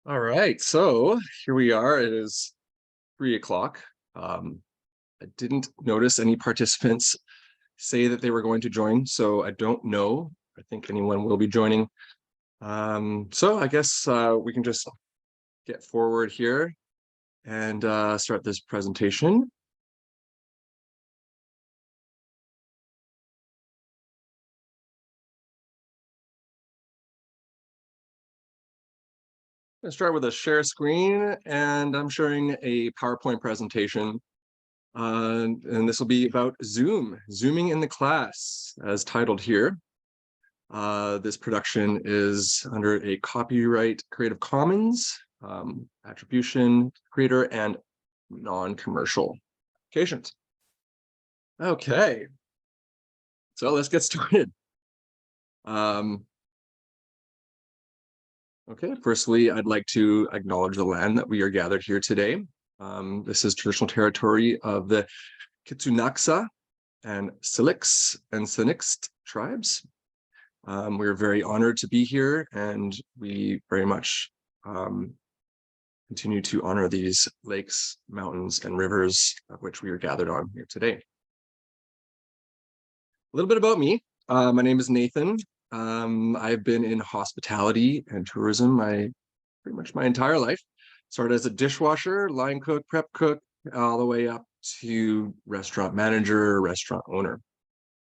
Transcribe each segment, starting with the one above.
All right, so here we are. It is 3 o'clock. I didn't notice any participants say that they were going to join, so I don't know. I think anyone will be joining. So I guess we can just get forward here and start this presentation. Let's start with a share screen, and I'm sharing a PowerPoint presentation. And this will be about Zoom, Zooming in the class, as titled here. This production is under a copyright Creative Commons, attribution, creator, and non-commercial applications. Okay, so let's get started. Okay, firstly, I'd like to acknowledge the land that we are gathered here today. This is traditional territory of the Kitunaxa and Silix and Sinixt tribes. We're very honored to be here, and we very much continue to honor these lakes, mountains, and rivers of which we are gathered on here today. A little bit about me. My name is Nathan. I've been in hospitality and tourism pretty much my entire life. Started as a dishwasher, line cook, prep cook, all the way up to restaurant manager, restaurant owner.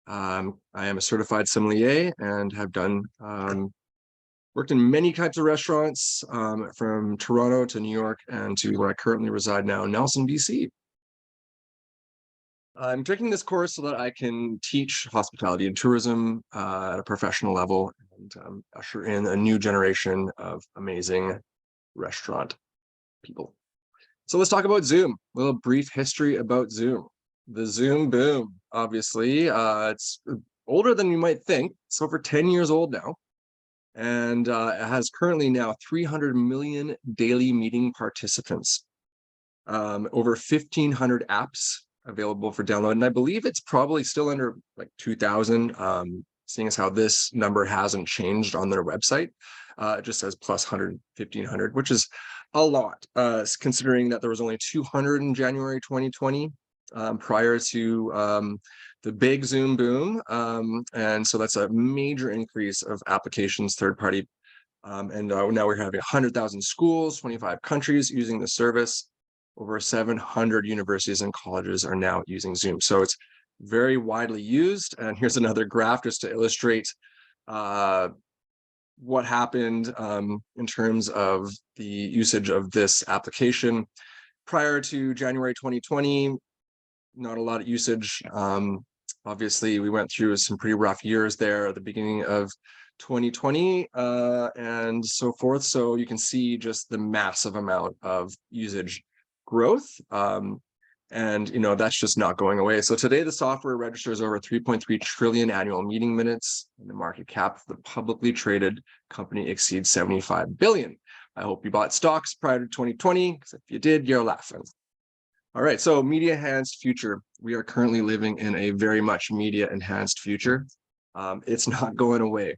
I am a certified sommelier and have done worked in many types of restaurants, from Toronto to New York and to where I currently reside now, Nelson, BC. I'm taking this course so that I can teach hospitality and tourism at a professional level and usher in a new generation of amazing restaurant people. So let's talk about Zoom. A little brief history about Zoom. The Zoom boom, obviously, it's older than you might think. It's over 10 years old now. And it has currently now 300 million daily meeting participants, over 1,500 apps available for download. And I believe it's probably still under like 2,000, seeing as how this number hasn't changed on their website. It just says plus 100, 1,500, which is a lot, considering that there was only 200 in January 2020, prior to the big Zoom boom. And so that's a major increase of applications, third-party. And now we're having 100,000 schools, 25 countries using the service. Over 700 universities and colleges are now using Zoom. So it's very widely used. And here's another graph just to illustrate what happened in terms of the usage of this application. Prior to January 2020, not a lot of usage. Obviously, we went through some pretty rough years there at the beginning of 2020 and so forth. So you can see just the massive amount of usage growth. And that's just not going away. So today the software registers over 3.3 trillion annual meeting minutes, and the market cap of the publicly traded company exceeds 75 billion. I hope you bought stocks prior to 2020, because if you did, you're laughing. All right, so media enhanced future. We are currently living in a very much media enhanced future. It's not going away.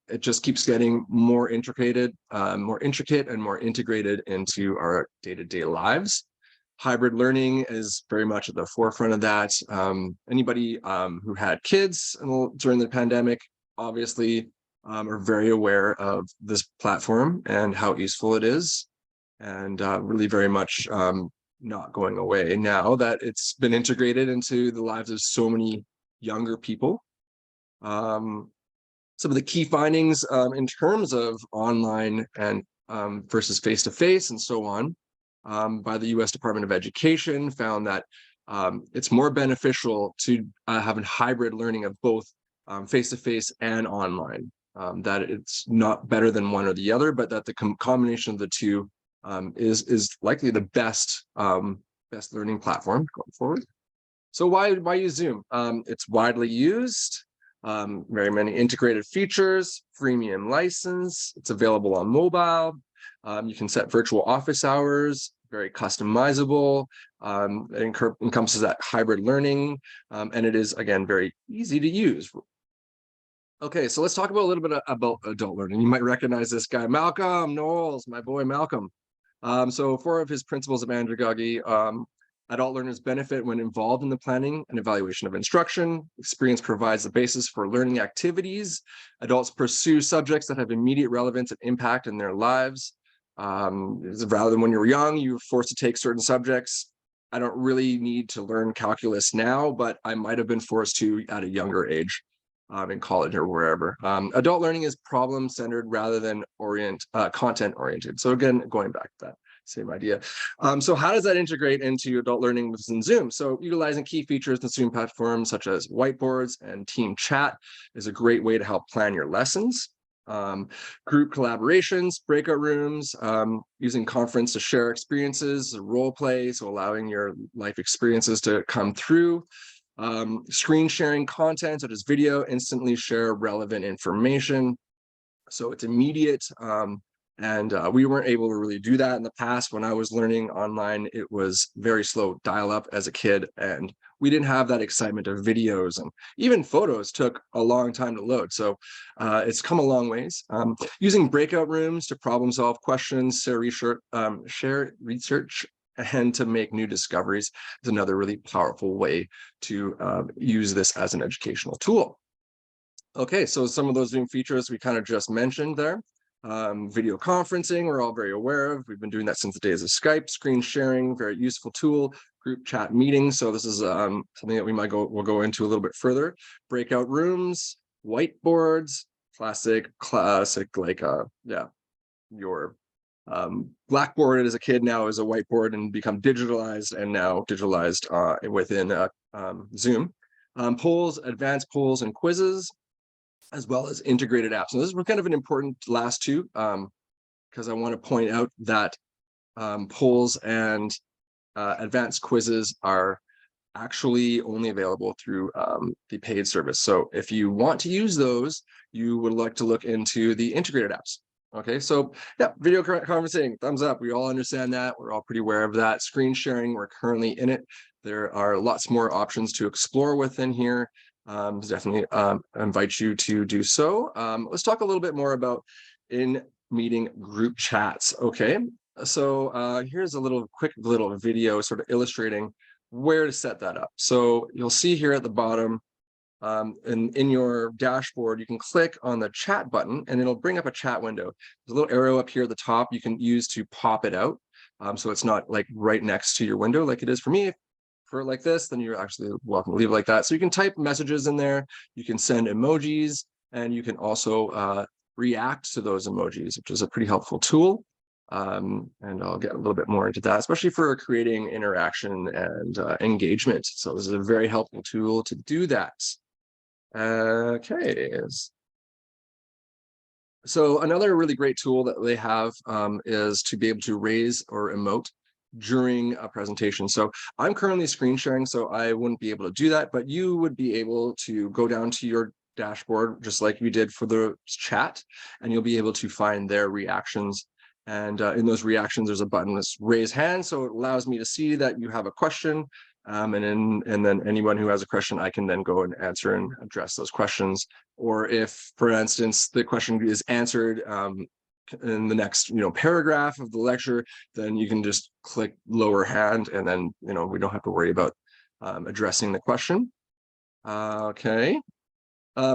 It just keeps getting more intricate and more integrated into our day-to-day lives. Hybrid learning is very much at the forefront of that. Anybody who had kids during the pandemic, obviously, are very aware of this platform and how useful it is, and really very much not going away now that it's been integrated into the lives of so many younger people. Some of the key findings in terms of online and versus face-to-face and so on, by the US Department of Education, found that it's more beneficial to have a hybrid learning of both face-to-face and online. That it's not better than one or the other, but that the combination of the two is likely the best learning platform going forward. So why use Zoom? It's widely used. Very many integrated features, freemium license. It's available on mobile. You can set virtual office hours, very customizable. It encompasses that hybrid learning, and it is, again, very easy to use. Okay, so let's talk about a little bit about adult learning. You might recognize this guy, Malcolm Knowles, my boy Malcolm. So 4 of his principles of andragogy, adult learners benefit when involved in the planning and evaluation of instruction. Experience provides the basis for learning activities. Adults pursue subjects that have immediate relevance and impact in their lives. Rather than when you're young, you're forced to take certain subjects. I don't really need to learn calculus now, but I might have been forced to at a younger age. In college or wherever. Adult learning is problem-centered rather than content-oriented. So again, going back to that same idea. So how does that integrate into adult learning within Zoom? So utilizing key features in Zoom platforms such as whiteboards and team chat is a great way to help plan your lessons. Group collaborations, breakout rooms, using conference to share experiences, role play, so allowing your life experiences to come through. Screen sharing content such as video, instantly share relevant information. So it's immediate. And we weren't able to really do that in the past. When I was learning online, it was very slow dial up as a kid, and we didn't have that excitement of videos, and even photos took a long time to load. So it's come a long ways. Using breakout rooms to problem solve questions, share research, and to make new discoveries is another really powerful way to use this as an educational tool. Okay, so some of those Zoom features we kind of just mentioned there. Video conferencing, we're all very aware of. We've been doing that since the days of Skype. Screen sharing, very useful tool. Group chat meetings. So this is something that we'll go into a little bit further. Breakout rooms, whiteboards, classic like your Blackboard as a kid now is a whiteboard and become digitalized, and now digitalized within Zoom. Polls, advanced polls and quizzes, as well as integrated apps. And this is kind of an important last two, because I want to point out that polls and advanced quizzes are actually only available through the paid service. So if you want to use those, you would like to look into the integrated apps. Okay, so yeah, video conferencing, thumbs up. We all understand that. We're all pretty aware of that. Screen sharing, we're currently in it. There are lots more options to explore within here. Definitely invite you to do so. Let's talk a little bit more about in-meeting group chats. Okay, so here's a quick little video sort of illustrating where to set that up. So you'll see here at the bottom, in your dashboard, you can click on the chat button and it'll bring up a chat window. There's a little arrow up here at the top you can use to pop it out. So it's not like right next to your window like it is for me. For like this, then you're actually welcome to leave it like that. So you can type messages in there, you can send emojis, and you can also react to those emojis, which is a pretty helpful tool. And I'll get a little bit more into that, especially for creating interaction and engagement. So this is a very helpful tool to do that. Okay. So another really great tool that they have is to be able to raise or emote during a presentation. So I'm currently screen sharing, so I wouldn't be able to do that, but you would be able to go down to your dashboard, just like you did for the chat, and you'll be able to find their reactions. And in those reactions, there's a button that's raise hand. So it allows me to see that you have a question. And then anyone who has a question, I can then go and answer and address those questions. Or if, for instance, the question is answered in the next paragraph of the lecture, then you can just click lower hand, and then we don't have to worry about addressing the question. Okay.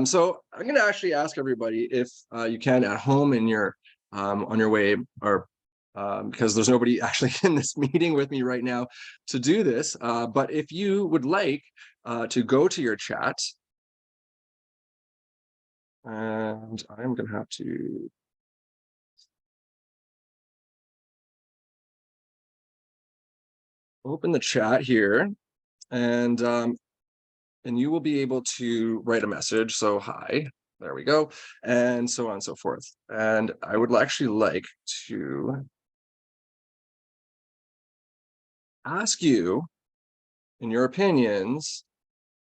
So I'm going to actually ask everybody if you can at home in your on your way, or because there's nobody actually in this meeting with me right now to do this, but if you would like to go to your chat, and I'm going to have to open the chat here, and you will be able to write a message. So hi, there we go, and so on and so forth. And I would actually like to ask you, in your opinions,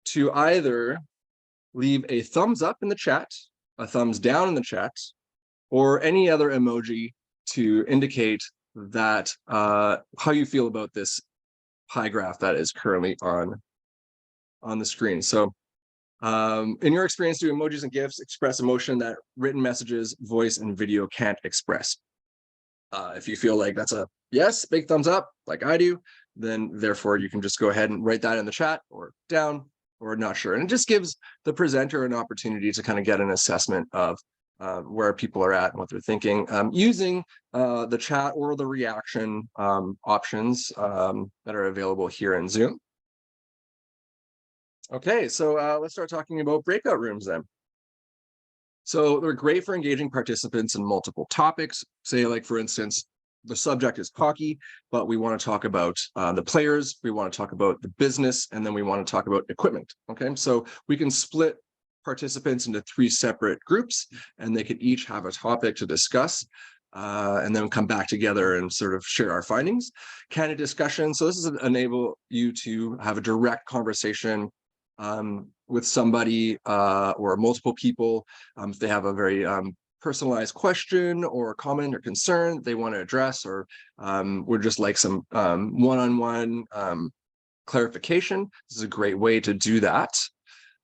to either leave a thumbs up in the chat, a thumbs down in the chat, or any other emoji to indicate that how you feel about this pie graph that is currently on the screen. So In your experience, do emojis and GIFs express emotion that written messages, voice, and video can't express? If you feel like that's a yes, big thumbs up, like I do, then therefore you can just go ahead and write that in the chat or down or not sure. And it just gives the presenter an opportunity to kind of get an assessment of where people are at and what they're thinking, using the chat or the reaction options that are available here in Zoom. Okay, so let's start talking about breakout rooms then. So they're great for engaging participants in multiple topics. Say, like, for instance, the subject is hockey, but we want to talk about the players, we want to talk about the business, and then we want to talk about equipment. Okay, so we can split participants into 3 separate groups, and they could each have a topic to discuss. And then come back together and sort of share our findings. Candid discussion. So this is enable you to have a direct conversation with somebody or multiple people. If they have a very personalized question or comment or concern they want to address, or would just like some one-on-one clarification, this is a great way to do that.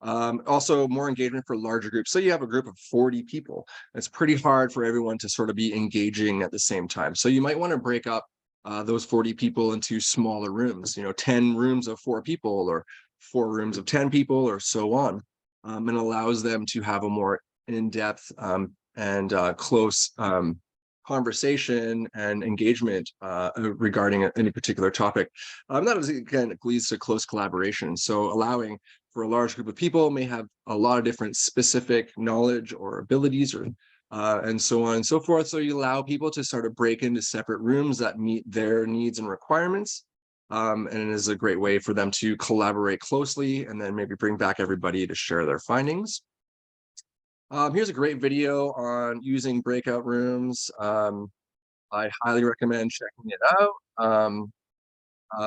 Also, more engagement for larger groups. So you have a group of 40 people. It's pretty hard for everyone to sort of be engaging at the same time. So you might want to break up those 40 people into smaller rooms, 10 rooms of 4 people or 4 rooms of 10 people or so on, and allows them to have a more in-depth and close conversation and engagement regarding any particular topic. That is, again, it leads to close collaboration. So allowing for a large group of people may have a lot of different specific knowledge or abilities or and so on and so forth. So you allow people to sort of break into separate rooms that meet their needs and requirements. And it is a great way for them to collaborate closely and then maybe bring back everybody to share their findings. Here's a great video on using breakout rooms. I highly recommend checking it out.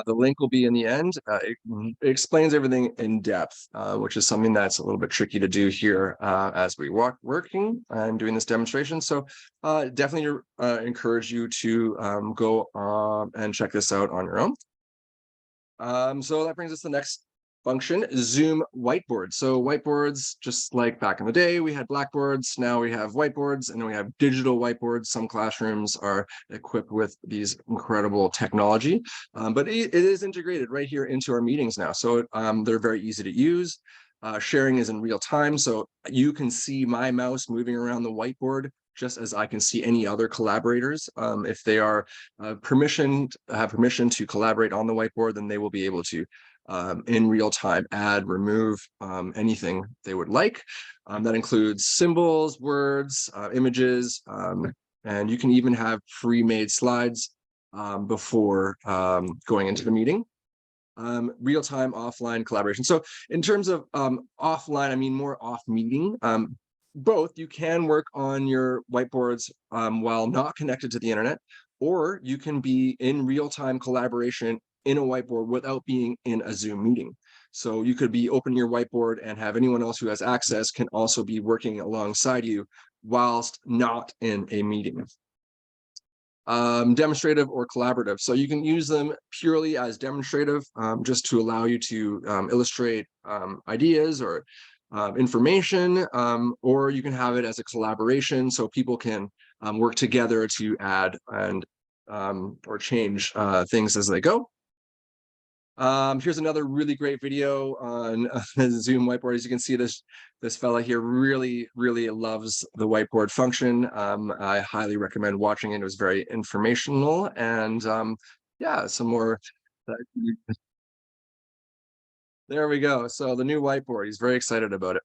The link will be in the end. It explains everything in depth, which is something that's a little bit tricky to do here as we working and doing this demonstration. So definitely encourage you to go and check this out on your own. So that brings us to the next function, Zoom whiteboard. So whiteboards, just like back in the day, we had blackboards. Now we have whiteboards, and then we have digital whiteboards. Some classrooms are equipped with these incredible technology, but it is integrated right here into our meetings now. So they're very easy to use. Sharing is in real time, so you can see my mouse moving around the whiteboard just as I can see any other collaborators. If they are have permission to collaborate on the whiteboard, then they will be able to in real time add, remove anything they would like. That includes symbols, words, images, and you can even have pre-made slides before going into the meeting. Real-time offline collaboration. So in terms of offline, I mean more off meeting. Both, you can work on your whiteboards while not connected to the internet, or you can be in real-time collaboration in a whiteboard without being in a Zoom meeting. So you could be opening your whiteboard and have anyone else who has access can also be working alongside you whilst not in a meeting. Demonstrative or collaborative. So you can use them purely as demonstrative, just to allow you to illustrate ideas or information, or you can have it as a collaboration so people can work together to add and or change things as they go. Here's another really great video on Zoom whiteboard. As you can see, this fella here really loves the whiteboard function. I highly recommend watching it. It was very informational, and yeah, some more. There we go. So the new whiteboard, he's very excited about it.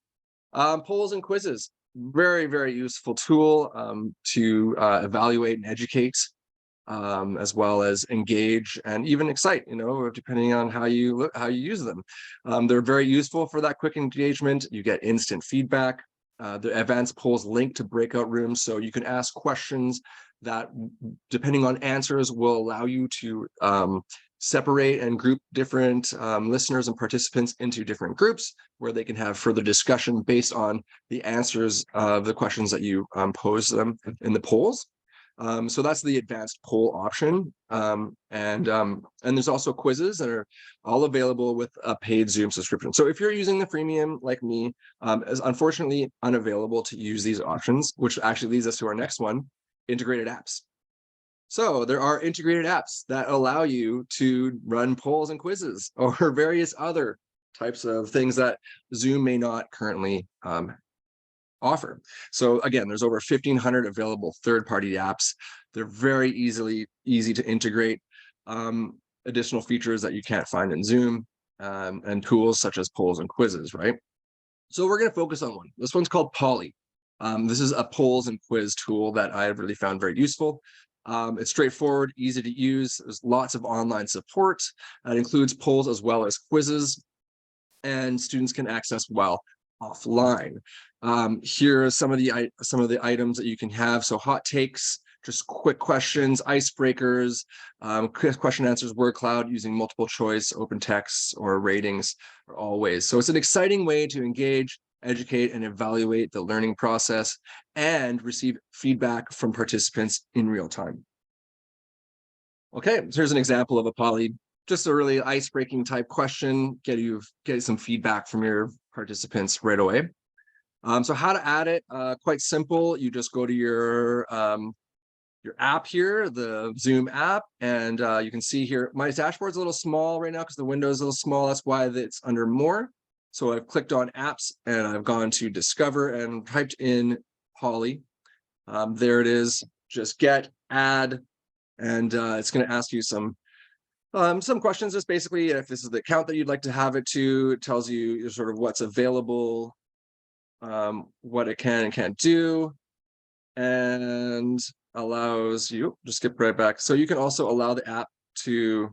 Polls and quizzes, very useful tool to evaluate and educate, as well as engage and even excite, depending on how you use them. They're very useful for that quick engagement. You get instant feedback. The advanced polls link to breakout rooms, so you can ask questions that, depending on answers, will allow you to separate and group different listeners and participants into different groups where they can have further discussion based on the answers of the questions that you pose them in the polls. So that's the advanced poll option. And there's also quizzes that are all available with a paid Zoom subscription. So if you're using the freemium like me, is unfortunately unavailable to use these options, which actually leads us to our next one, integrated apps. So there are integrated apps that allow you to run polls and quizzes or various other types of things that Zoom may not currently offer. So again, there's over 1,500 available third-party apps. They're very easy to integrate. Additional features that you can't find in Zoom, and tools such as polls and quizzes, right? So we're going to focus on one. This one's called Poly. This is a polls and quiz tool that I have really found very useful. It's straightforward, easy to use. There's lots of online support. It includes polls as well as quizzes, and students can access while offline. Here are some of the items that you can have. So hot takes, just quick questions, icebreakers, question answers, word cloud using multiple choice, open text, or ratings are all ways. So it's an exciting way to engage, educate, and evaluate the learning process and receive feedback from participants in real time. Okay, so here's an example of a Poly, just a really ice-breaking type question, get some feedback from your participants right away. So how to add it, quite simple. You just go to your app here, the Zoom app, and you can see here, my dashboard's a little small right now because the window is a little small. That's why it's under more. So I've clicked on apps and I've gone to discover and typed in Poly. There it is, just get, add, and it's going to ask you some questions. Just basically, if this is the account that you'd like to have it to, it tells you sort of what's available, what it can and can't do, and allows you, just skip right back. So you can also allow the app to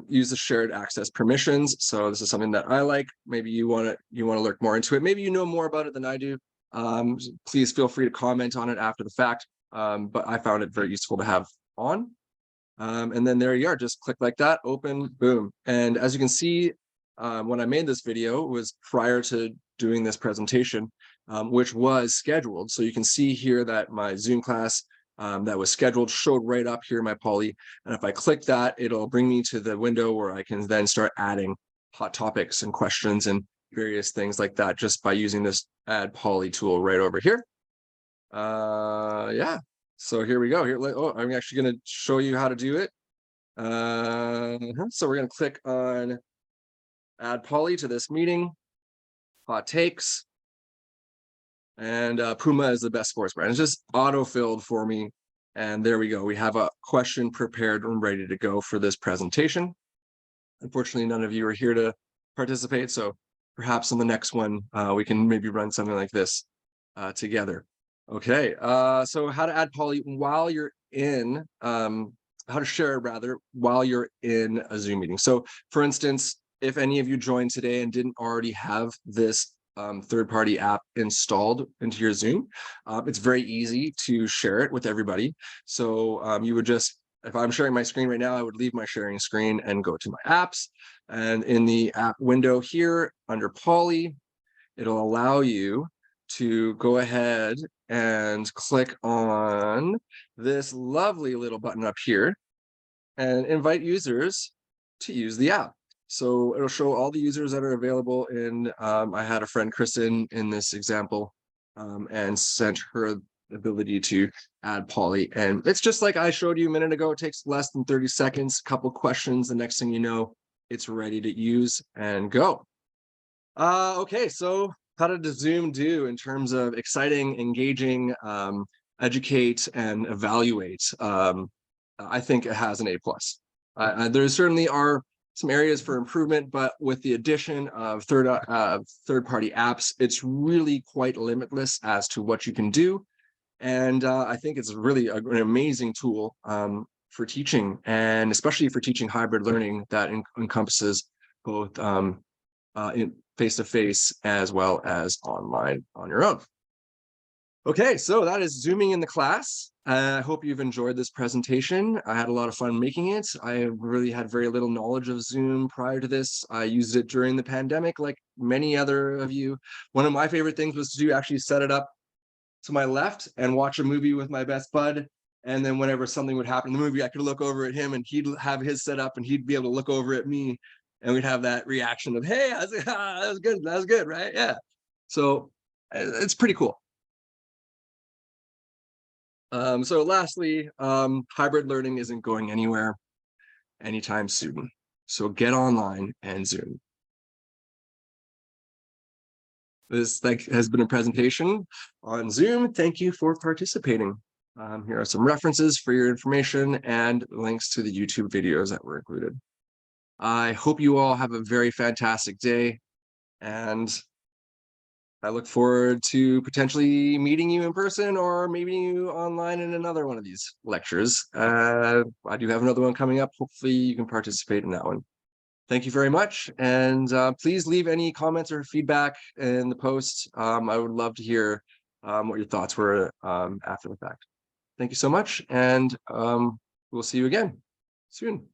use the shared access permissions. So this is something that I like. Maybe you want to look more into it. Maybe you know more about it than I do. Please feel free to comment on it after the fact. But I found it very useful to have on. And then there you are, just click like that, open, boom. And as you can see, when I made this video, it was prior to doing this presentation, which was scheduled. So you can see here that my Zoom class that was scheduled showed right up here in my Poly. And if I click that, it'll bring me to the window where I can then start adding hot topics and questions and various things like that just by using this add Poly tool right over here. Yeah. So here we go. I'm actually going to show you how to do it. So we're going to click on add Poly to this meeting, hot takes, and Puma is the best sports brand. It's just auto-filled for me. And there we go. We have a question prepared and ready to go for this presentation. Unfortunately, none of you are here to participate. So perhaps on the next one, we can maybe run something like this together. Okay, so how to add Poly while you're in, how to share it rather, while you're in a Zoom meeting. So for instance, if any of you joined today and didn't already have this third-party app installed into your Zoom, it's very easy to share it with everybody. So you would just, if I'm sharing my screen right now, I would leave my sharing screen and go to my apps. And in the app window here under Poly, it'll allow you to go ahead and click on this lovely little button up here and invite users to use the app. So it'll show all the users that are available in, I had a friend, Kristen, in this example, and sent her the ability to add Poly. And it's just like I showed you a minute ago. It takes less than 30 seconds, a couple questions. The next thing you know, it's ready to use and go. Okay, so how did Zoom do in terms of exciting, engaging, educate, and evaluate? I think it has an A+. There certainly are some areas for improvement, but with the addition of third-party apps, it's really quite limitless as to what you can do. And I think it's really an amazing tool for teaching, and especially for teaching hybrid learning that encompasses both in face-to-face as well as online on your own. Okay, so that is Zooming in the class. I hope you've enjoyed this presentation. I had a lot of fun making it. I really had very little knowledge of Zoom prior to this. I used it during the pandemic, like many other of you. One of my favorite things was to actually set it up to my left and watch a movie with my best bud. And then whenever something would happen in the movie, I could look over at him and he'd have his set up and he'd be able to look over at me and we'd have that reaction of, hey, that was good. That was good, right? Yeah. So it's pretty cool. So lastly, hybrid learning isn't going anywhere anytime soon. So get online and Zoom. This has been a presentation on Zoom. Thank you for participating. Here are some references for your information and links to the YouTube videos that were included. I hope you all have a very fantastic day, and I look forward to potentially meeting you in person or meeting you online in another one of these lectures. I do have another one coming up. Hopefully you can participate in that one. Thank you very much. And please leave any comments or feedback in the post. I would love to hear what your thoughts were after the fact. Thank you so much. And we'll see you again soon.